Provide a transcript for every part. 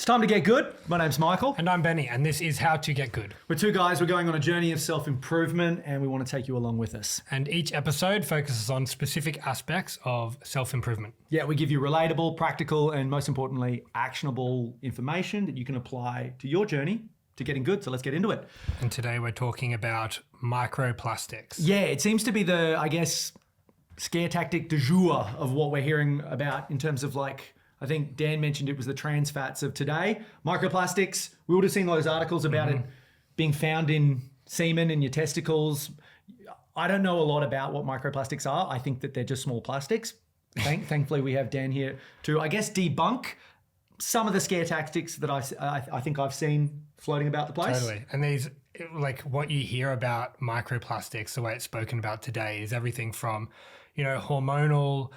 time to get good. My name's Michael. And I'm Benny, and this is How to Get Good. We're two guys, we're going on a journey of self-improvement and we want to take you along with us. And each episode focuses on specific aspects of self-improvement. Yeah, we give you relatable, practical, and most importantly, actionable information that you can apply to your journey to getting good. So let's get into it. And today we're talking about microplastics. Yeah, it seems to be the, I guess, scare tactic du jour of what we're hearing about in terms of like, I think Dan mentioned it was the trans fats of today. Microplastics, we would have seen those articles about it being found in semen and your testicles. I don't know a lot about what microplastics are. I think that they're just small plastics. Thankfully, we have Dan here to, I guess, debunk some of the scare tactics that I think I've seen floating about the place. Totally. And these, like what you hear about microplastics, the way it's spoken about today is everything from, you know, hormonal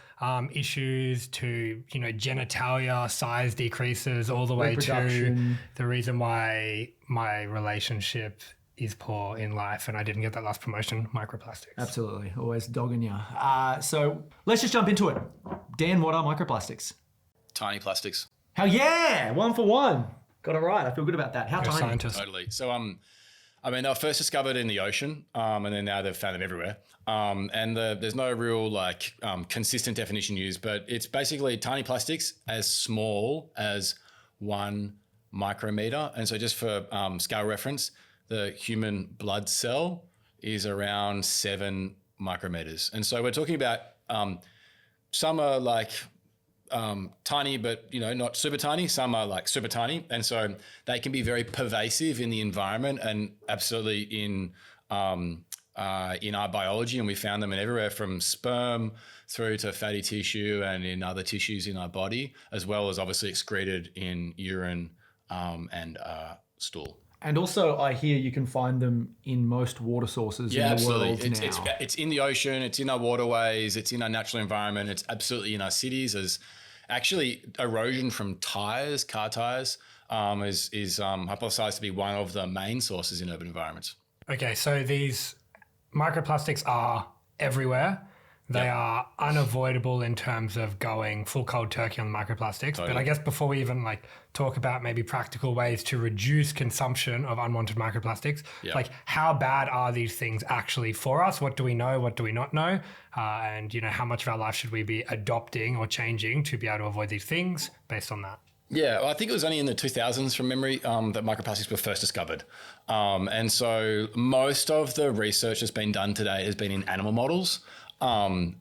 issues to, you know, genitalia size decreases all the way to the reason why my relationship is poor in life and I didn't get that last promotion, microplastics. Absolutely. Always dogging you. So let's just jump into it. Dan, what are microplastics? Tiny plastics. Hell yeah! 1 for 1. Got it right. I feel good about that. How You're a tiny? scientist. Totally. So, I mean, they were first discovered in the ocean, and then now they've found them everywhere. And there's no real consistent definition used, but it's basically tiny plastics as small as 1 micrometer. And so, just for scale reference, the human blood cell is around 7 micrometers. And so, we're talking about some are like tiny, but not super tiny. Some are like super tiny, and so they can be very pervasive in the environment and absolutely in our biology. And we found them in everywhere from sperm through to fatty tissue and in other tissues in our body, as well as obviously excreted in urine and stool. And also, I hear you can find them in most water sources in the world now. It's in the ocean, it's in our waterways, it's in our natural environment, it's absolutely in our cities. As actually, erosion from tires, car tires, is hypothesized to be one of the main sources in urban environments. Okay, so these microplastics are everywhere. They are unavoidable in terms of going full cold turkey on the microplastics. Totally. But I guess before we even talk about maybe practical ways to reduce consumption of unwanted microplastics, how bad are these things actually for us? What do we know? What do we not know? And how much of our life should we be adopting or changing to be able to avoid these things based on that? Yeah, well, I think it was only in the 2000s from memory that microplastics were first discovered. And so most of the research that's been done today has been in animal models. And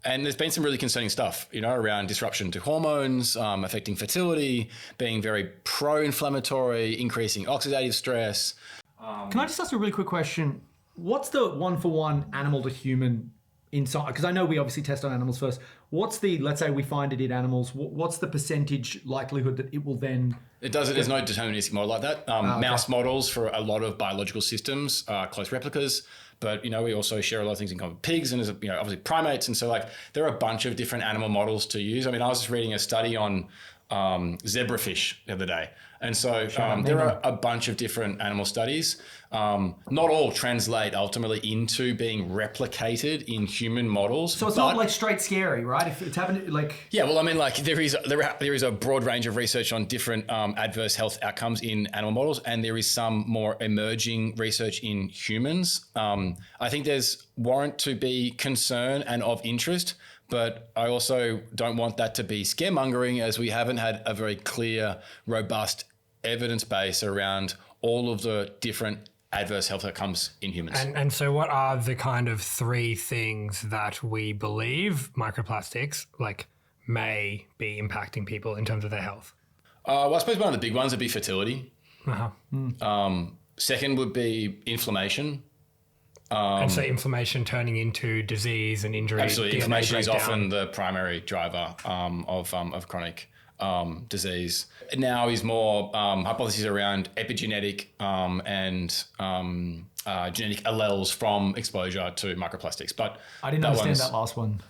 there's been some really concerning stuff, around disruption to hormones, affecting fertility, being very pro-inflammatory, increasing oxidative stress. Can I just ask a really quick question? What's the 1 for 1 animal to human inside? Because I know we obviously test on animals first. What's the, let's say we find it in animals, what's the percentage likelihood that it will then... There's no deterministic model like that. Mouse models for a lot of biological systems are close replicas. But, we also share a lot of things in common with pigs and, obviously primates. And so there are a bunch of different animal models to use. I mean, I was just reading a study on zebrafish the other day. And so there are a bunch of different animal studies. Not all translate ultimately into being replicated in human models. So it's not like straight scary, right? If it's happening Yeah, well, I mean, there is a broad range of research on different adverse health outcomes in animal models, and there is some more emerging research in humans. I think there's warrant to be concern and of interest, but I also don't want that to be scaremongering, as we haven't had a very clear, robust evidence base around all of the different adverse health outcomes in humans. And so what are the kind of 3 things that we believe microplastics may be impacting people in terms of their health? Well, I suppose one of the big ones would be fertility. Second would be inflammation. And so inflammation turning into disease and injury. Absolutely. Inflammation is often the primary driver of chronic disease. Now is more hypotheses around epigenetic and genetic alleles from exposure to microplastics. But I didn't understand that last one.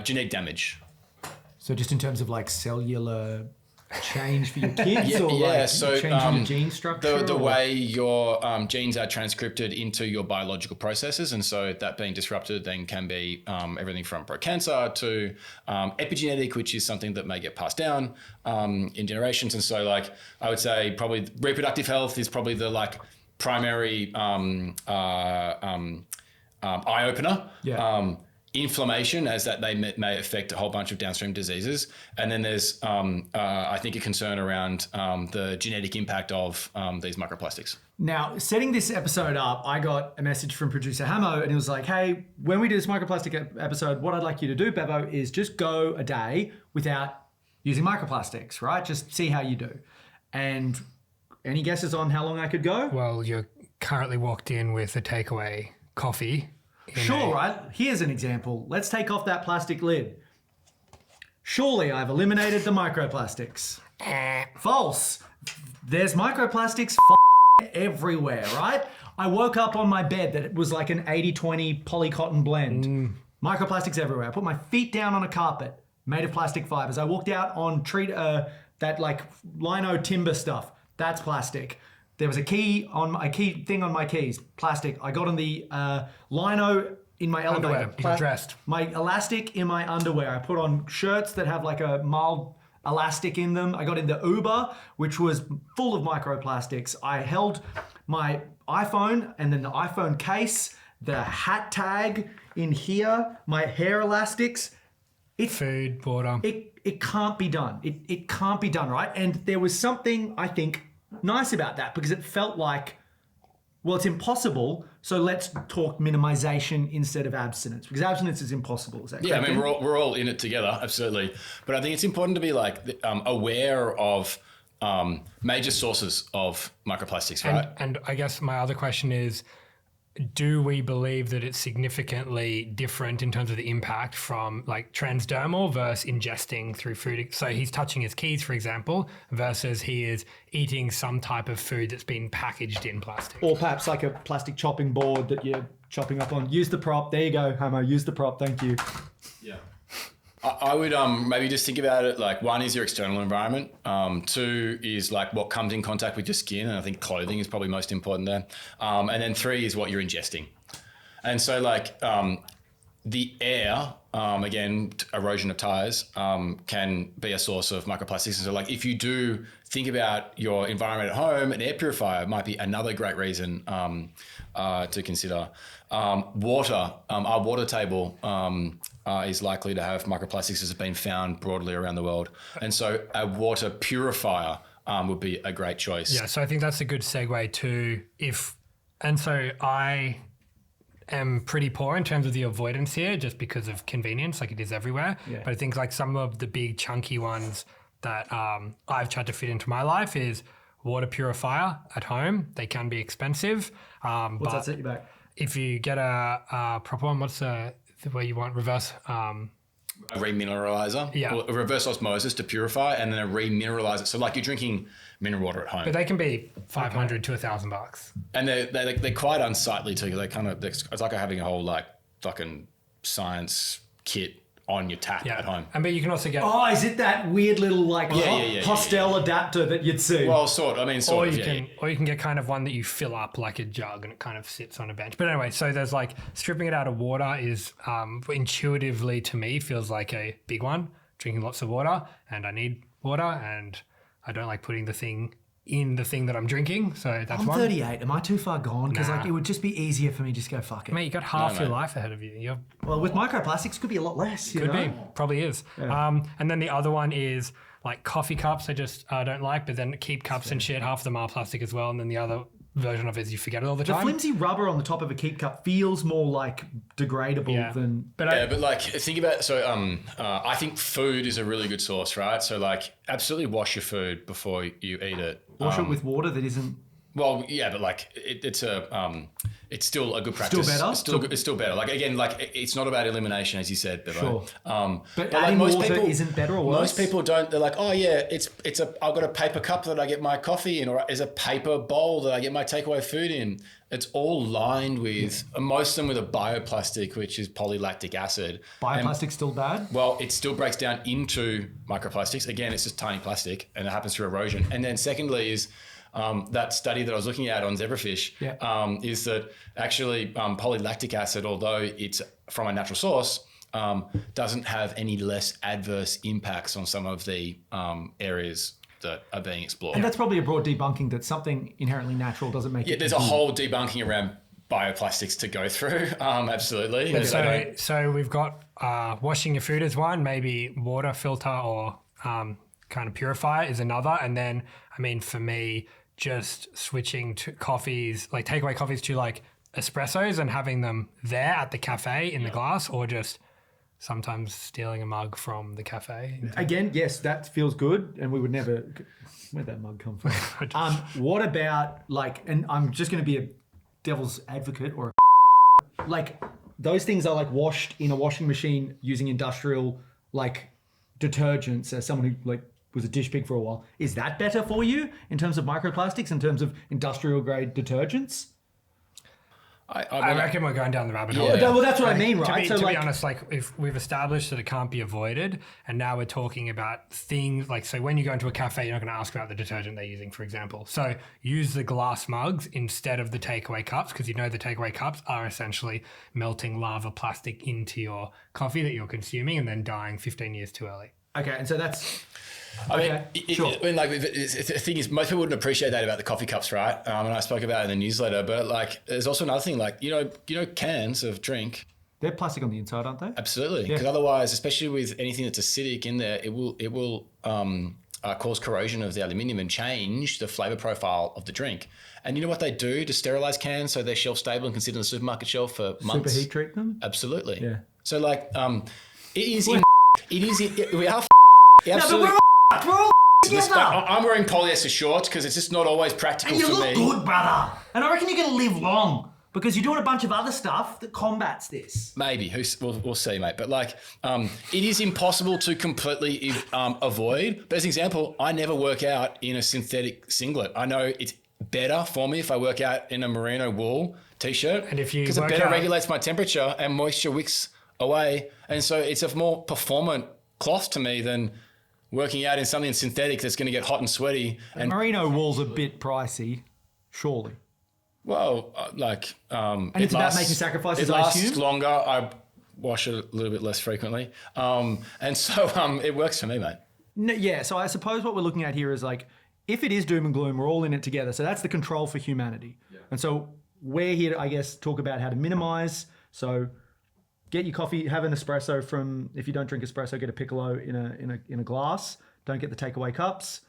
Genetic damage. So just in terms of cellular... change for your kids, Yeah, or yeah, like so, changing the gene structure? the or- way your genes are transcripted into your biological processes, and so that being disrupted then can be everything from pro-cancer to epigenetic, which is something that may get passed down in generations. And so, like, I would say probably reproductive health is probably the like primary eye opener. Yeah. Inflammation, as that they may affect a whole bunch of downstream diseases. And then there's, I think, a concern around the genetic impact of these microplastics. Now, setting this episode up, I got a message from producer Hamo, and he was like, hey, when we do this microplastic episode, what I'd like you to do, Bevo, is just go a day without using microplastics, right? Just see how you do. And any guesses on how long I could go? Well, you're currently walked in with a takeaway coffee. Sure, right? Here's an example. Let's take off that plastic lid. Surely I've eliminated the microplastics. False. There's microplastics everywhere, right? I woke up on my bed that it was like an 80-20 polycotton blend. Microplastics everywhere. I put my feet down on a carpet made of plastic fibers. I walked out on that like lino timber stuff. That's plastic. There was a key thing on my keys, plastic. I got on the lino in my elevator. Underwear, you got dressed. My elastic in my underwear. I put on shirts that have like a mild elastic in them. I got in the Uber, which was full of microplastics. I held my iPhone and then the iPhone case, the hat tag in here, my hair elastics. Food, water. It can't be done. It can't be done, right? And there was something, I think, nice about that because it felt like, well, it's impossible, so let's talk minimization instead of abstinence because abstinence is impossible. Is that Yeah, I correct, mean, Ben? we're all in it together, absolutely. But I think it's important to be like aware of major sources of microplastics, right? And I guess my other question is, do we believe that it's significantly different in terms of the impact from like transdermal versus ingesting through food? So he's touching his keys, for example, versus he is eating some type of food that's been packaged in plastic. Or perhaps like a plastic chopping board that you're chopping up on. Use the prop. There you go, Hamo. Use the prop. Thank you. Yeah. I would maybe just think about it like one is your external environment. Two is like what comes in contact with your skin. And I think clothing is probably most important there. And then three is what you're ingesting. And so like the air, again, erosion of tires can be a source of microplastics. And so like if you do think about your environment at home, an air purifier might be another great reason to consider. Water, our water table is likely to have microplastics as has been found broadly around the world. And so a water purifier would be a great choice. Yeah, so I think that's a good segue to and so I am pretty poor in terms of the avoidance here just because of convenience, like it is everywhere. Yeah. But I think like some of the big chunky ones that I've tried to fit into my life is water purifier at home. They can be expensive. What's that set you back? If you get a proper one, what's the way you want reverse? A remineralizer, Yeah. or a reverse osmosis to purify, and then a remineralizer. So like you're drinking mineral water at home. But they can be $500 to $1,000. And they're quite unsightly too. They kind of, it's like having a whole like fucking science kit on your tap at home. And but you can also get Oh, is it that weird little like Hostel adapter that you'd see? Well, sort of. I mean, sort of. or you can get kind of one that you fill up like a jug and it kind of sits on a bench. But anyway, so there's like stripping it out of water is intuitively to me feels like a big one. Drinking lots of water, and I need water, and I don't like putting the thing in the thing that I'm drinking. So that's I'm one. 38. Am I too far gone? Because Nah. like it would just be easier for me to just go fuck it. Mate, you got half your mate. life ahead of you. Well, with microplastics, could be a lot less. You Could know? be, probably is. And then the other one is like coffee cups. I just don't like, but then keep cups and shit. Half of them are plastic as well. And then the other version of it is you forget it all the The time. flimsy rubber on the top of a keep cup feels more like degradable than. But Yeah, but like think about I think food is a really good source, right? So like absolutely wash your food before you eat it. Wash it with water that isn't. Well, yeah, but like it's it's still a good practice. Still better? It's still better. Like again, like it's not about elimination, as you said, Bevo. Sure. But adding most water people isn't better or worse? Most people don't. They're like, oh yeah, I've got a paper cup that I get my coffee in, or is a paper bowl that I get my takeaway food in. It's all lined with most of them with a bioplastic, which is polylactic acid. Bioplastic's still bad? Well, it still breaks down into microplastics. Again, it's just tiny plastic, and it happens through erosion. And then secondly is that study that I was looking at on zebrafish is that actually polylactic acid, although it's from a natural source, doesn't have any less adverse impacts on some of the areas that are being explored. And that's probably a broad debunking that something inherently natural doesn't make it. Yeah, there's a whole debunking around bioplastics to go through. Absolutely. So we've got washing your food is one, maybe water filter or kind of purifier is another. And then, I mean, for me, just switching to coffees, like takeaway coffees to like espressos and having them there at the cafe in the glass, or just sometimes stealing a mug from the cafe. Again, yes, that feels good, and we would never. Where'd that mug come from? What about like? And I'm just going to be a devil's advocate, or like those things are like washed in a washing machine using industrial like detergents. As someone who like was a dish pig for a while, is that better for you in terms of microplastics, in terms of industrial grade detergents? I reckon we're going down the rabbit hole. Well, that's what I mean, right? To be honest, like if we've established that it can't be avoided, and now we're talking about things like, so when you go into a cafe, you're not going to ask about the detergent they're using, for example. So use the glass mugs instead of the takeaway cups, because you know the takeaway cups are essentially melting lava plastic into your coffee that you're consuming and then dying 15 years too early. Okay, and so that's... I mean, like the thing is, most people wouldn't appreciate that about the coffee cups, right? And I spoke about it in the newsletter. But like, there's also another thing, like you know, cans of drink. They're plastic on the inside, aren't they? Absolutely, because otherwise, especially with anything that's acidic in there, it will cause corrosion of the aluminium and change the flavor profile of the drink. And you know what they do to sterilize cans so they're shelf stable and can sit on the supermarket shelf for months? Superheat treat them? Absolutely. Yeah. So like, we are. Absolutely. No, but we're all together. I'm wearing polyester shorts because it's just not always practical and for me. you look good, brother. And I reckon you're going to live long because you're doing a bunch of other stuff that combats this. Maybe. We'll see, mate. But like, it is impossible to completely avoid. But as an example, I never work out in a synthetic singlet. I know it's better for me if I work out in a merino wool t-shirt. And if you because it better regulates my temperature and moisture wicks away. And so it's a more performant cloth to me than working out in something synthetic that's going to get hot and sweaty. And merino wool's a bit pricey, surely. Well, and it's about making sacrifices. It lasts I assume longer. I wash it a little bit less frequently, and so it works for me, mate. No, yeah. So I suppose what we're looking at here is like, if it is doom and gloom, we're all in it together. So that's the control for humanity. Yeah. And so we're here to, I guess, talk about how to minimize. So get your coffee, have an espresso from, if you don't drink espresso, get a piccolo in a glass. Don't get the takeaway cups.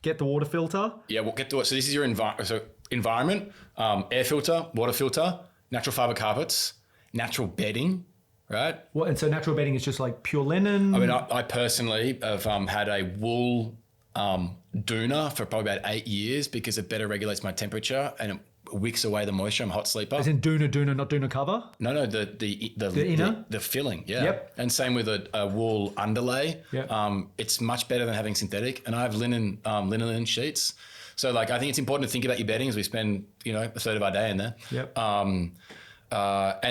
Get the water filter. Yeah, we'll get to it. So this is your environment, air filter, water filter, natural fiber carpets, natural bedding, right? What? And so natural bedding is just like pure linen? I mean, I personally have had a wool doona for probably about 8 years because it better regulates my temperature and it wicks away the moisture. I'm a hot sleeper. As in doona, not doona cover? No, the inner? The filling, yeah. Yep. And same with a wool underlay. Yep. It's much better than having synthetic. And I have linen sheets. So like, I think it's important to think about your bedding as we spend, a third of our day in there. Yep. And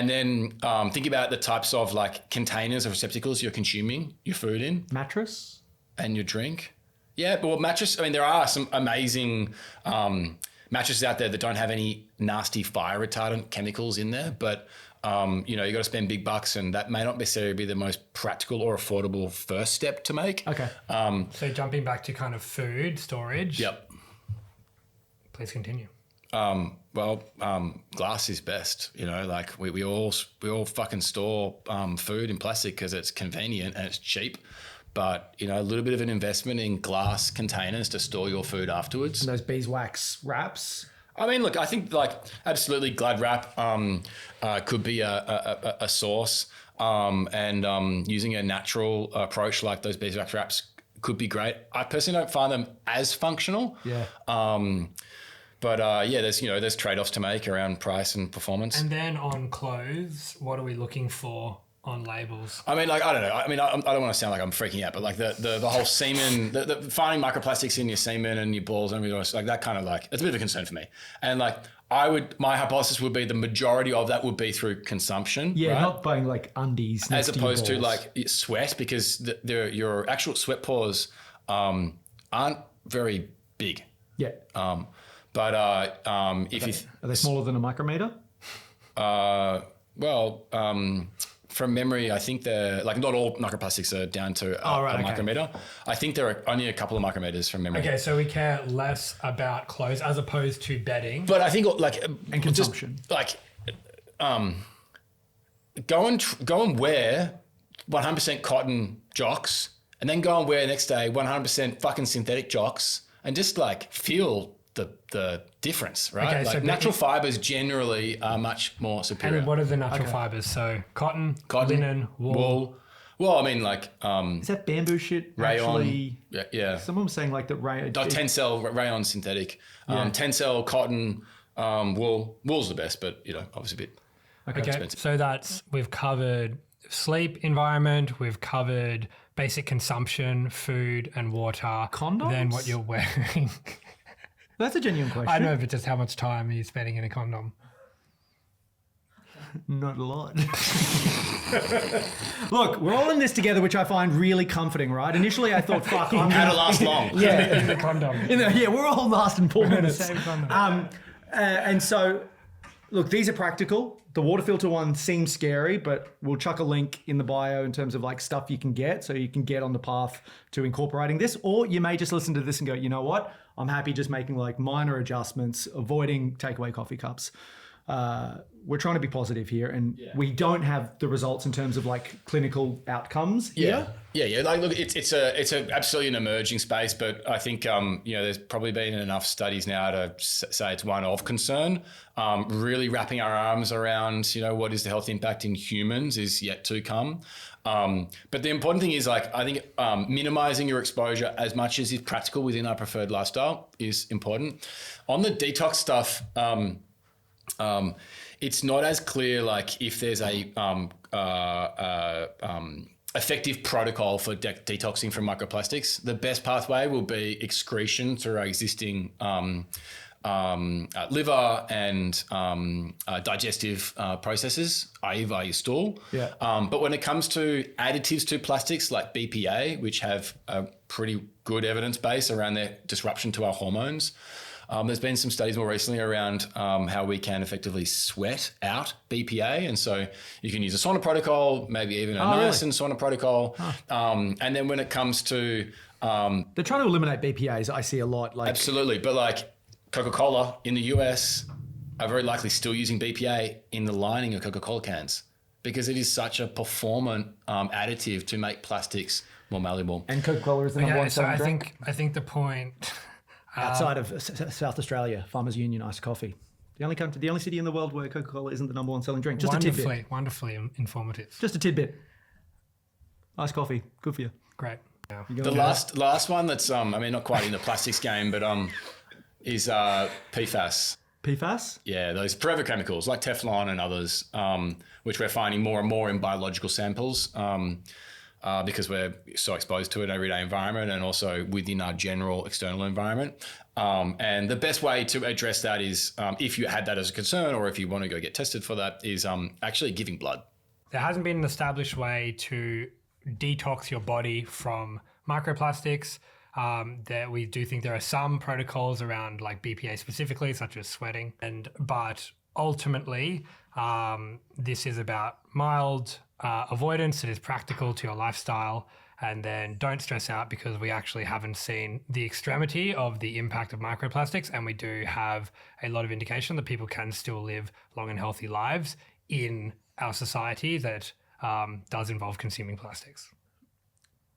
then think about the types of like containers or receptacles you're consuming your food in. Mattress? And your drink. Yeah, but mattress, I mean, there are some amazing mattresses out there that don't have any nasty fire retardant chemicals in there, but you got to spend big bucks, and that may not necessarily be the most practical or affordable first step to make. Okay. So jumping back to kind of food storage. Yep. Please continue. Glass is best. Like we all fucking store food in plastic because it's convenient and it's cheap. But, a little bit of an investment in glass containers to store your food afterwards. And those beeswax wraps. I mean, look, I think absolutely Glad wrap could be a source, and using a natural approach like those beeswax wraps could be great. I personally don't find them as functional. Yeah. But yeah, there's trade-offs to make around price and performance. And then on clothes, what are we looking for on labels? I mean, like, I don't know. I mean, I don't want to sound like I'm freaking out, but like the whole semen, the finding microplastics in your semen and your balls and everything else, like that kind of like, it's a bit of a concern for me. And like, my hypothesis would be the majority of that would be through consumption. Yeah, right? not buying like undies. As next your opposed to balls. like sweat, because your actual sweat pores aren't very big. Yeah. But if you Are they smaller than a micrometer? from memory, I think they're like not all microplastics are down to a micrometer. I think there are only a couple of micrometers from memory. Okay, so we care less about clothes as opposed to bedding. But I think like And consumption. just, like go and wear 100% cotton jocks, and then go and wear the next day 100% fucking synthetic jocks, and just like feel the difference, right? Okay, like so natural fibers generally are much more superior. And what are the natural fibers? So cotton, linen, wool. Well, I mean, like Is that bamboo shit rayon. actually? Yeah. Someone was saying like that rayon. Tencel rayon synthetic, Tencel cotton, wool. Wool's the best, but obviously a bit Okay, expensive. so we've covered sleep environment, we've covered basic consumption, food and water. Condoms? Then what you're wearing. That's a genuine question. I know, but just how much time are you spending in a condom? Not a lot. Look, we're all in this together, which I find really comforting, right? Initially, I thought, fuck, I'm How going to last long. Yeah. In the condom. Yeah, we're all lasting 4 minutes. Same condom. And so, look, these are practical. The water filter one seems scary, but we'll chuck a link in the bio in terms of like stuff you can get, so you can get on the path to incorporating this. Or you may just listen to this and go, you know what? I'm happy just making like minor adjustments, avoiding takeaway coffee cups. We're trying to be positive here, and we don't have the results in terms of like clinical outcomes here. Yeah. Like, look, it's absolutely an emerging space, but I think there's probably been enough studies now to say it's one of concern. Really wrapping our arms around what is the health impact in humans is yet to come. But the important thing is, like, I think minimizing your exposure as much as is practical within our preferred lifestyle is important. On the detox stuff, it's not as clear, like, if there's a effective protocol for detoxing from microplastics. The best pathway will be excretion through our existing liver and digestive processes, i.e. via your stool. Yeah. But when it comes to additives to plastics like BPA, which have a pretty good evidence base around their disruption to our hormones, there's been some studies more recently around how we can effectively sweat out BPA. And so you can use a sauna protocol, maybe even a niacin sauna protocol. And then when it comes to... They're trying to eliminate BPAs. I see a lot. Like, absolutely. But like Coca-Cola in the US are very likely still using BPA in the lining of Coca-Cola cans, because it is such a performant additive to make plastics more malleable. and Coca-Cola is the number one So selling drink. I think the point. Outside of South Australia, Farmers Union iced coffee. The only city in the world where Coca-Cola isn't the number one selling drink. Just a tidbit. Wonderfully informative. Just a tidbit. Iced coffee, good for you. Great. Yeah. The last one that's not quite in the plastics game, but is PFAS. PFAS? Yeah, those forever chemicals like Teflon and others, which we're finding more and more in biological samples. Because we're so exposed to it in everyday environment and also within our general external environment. And the best way to address that is, if you had that as a concern or if you want to go get tested for that, is actually giving blood. There hasn't been an established way to detox your body from microplastics. That we do think there are some protocols around like BPA specifically, such as sweating. But ultimately, this is about mild avoidance that is practical to your lifestyle, and then don't stress out because we actually haven't seen the extremity of the impact of microplastics, and we do have a lot of indication that people can still live long and healthy lives in our society that does involve consuming plastics.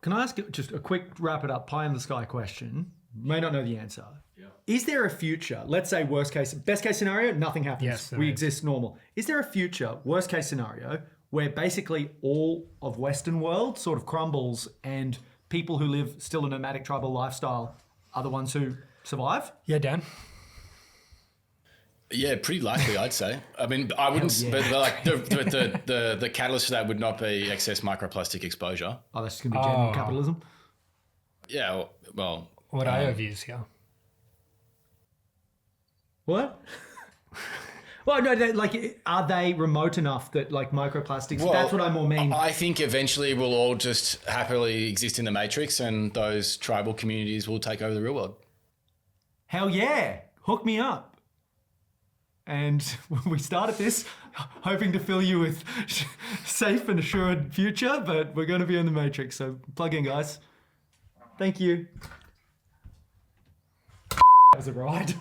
Can I ask just a quick wrap it up, pie in the sky question? May not know the answer. Yeah. Is there a future, let's say best case scenario, nothing happens. Yes, we exist normal. Is there a future, worst case scenario, where basically all of Western world sort of crumbles and people who live still a nomadic tribal lifestyle are the ones who survive? Yeah, Dan? Yeah, pretty likely, I'd say. I mean, I wouldn't, yeah. but like the catalyst for that would not be excess microplastic exposure. Oh, that's just going to be general capitalism. Yeah, well, What are your views here? What? Well, no, like, are they remote enough that like microplastics? Well, that's what I more mean. I think eventually we'll all just happily exist in the matrix, and those tribal communities will take over the real world. Hell yeah, hook me up. And we started this hoping to fill you with safe and assured future, but we're going to be in the matrix. So plug in, guys. Thank you. That was a ride.